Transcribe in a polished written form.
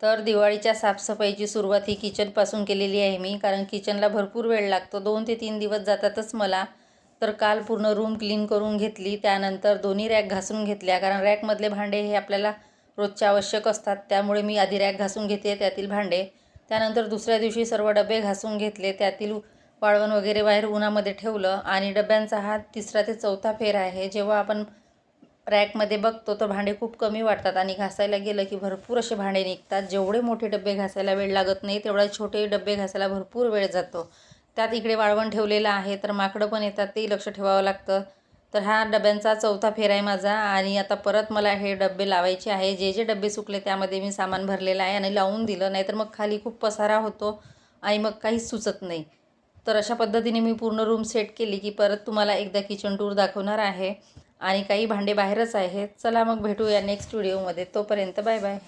तर दिवाळीच्या साफसफाईची सुरुवात ही किचनपासून केलेली आहे मी, कारण किचनला भरपूर वेळ लागतो. 2 ते 3 दिवस जातातच मला. तर काल पूर्ण रूम क्लीन करून घेतली. त्यानंतर दोन्ही रॅक घासून घेतल्या, कारण रॅकमधले भांडे हे आपल्याला रोजच्या आवश्यक असतात. त्यामुळे मी आधी रॅक घासून घेते त्यातील भांडे. त्यानंतर दुसऱ्या दिवशी सर्व डबे घासून घेतले, त्यातील वाळवण वगैरे बाहेर उन्हामध्ये ठेवलं. आणि डब्यांचा हा 3रा ते 4था फेरा आहे. जेव्हा आपण रॅकमध्ये बघतो तर भांडे खूप कमी वाटतात आणि घासायला गेलं की भरपूर असे भांडे निघतात. जेवढे मोठे डबे घासायला वेळ लागत नाही, तेवढा छोटे डबे घासायला भरपूर वेळ जातो. त्यात इकडे वाळवण ठेवलेलं आहे, तर माकडं पण येतात, तेही लक्ष ठेवावं लागतं. तर हा डब्यांचा 4था फेरा आहे माझा. आणि आता परत मला हे डबे लावायचे आहे. जे जे डबे सुकले त्यामध्ये मी सामान भरलेलं आहे आणि लावून दिलं, नाहीतर मग खाली खूप पसारा होतो आणि मग काहीच सुचत नाही. तर अशा पद्धतीने मी पूर्ण रूम सेट केली की परत तुम्हाला एकदा किचन टूर दाखवणार आहे. आणि काही भांडे बाहेरच आहेत. चला मग भेटूया नेक्स्ट व्हिडिओमध्ये. तोपर्यंत बाय बाय.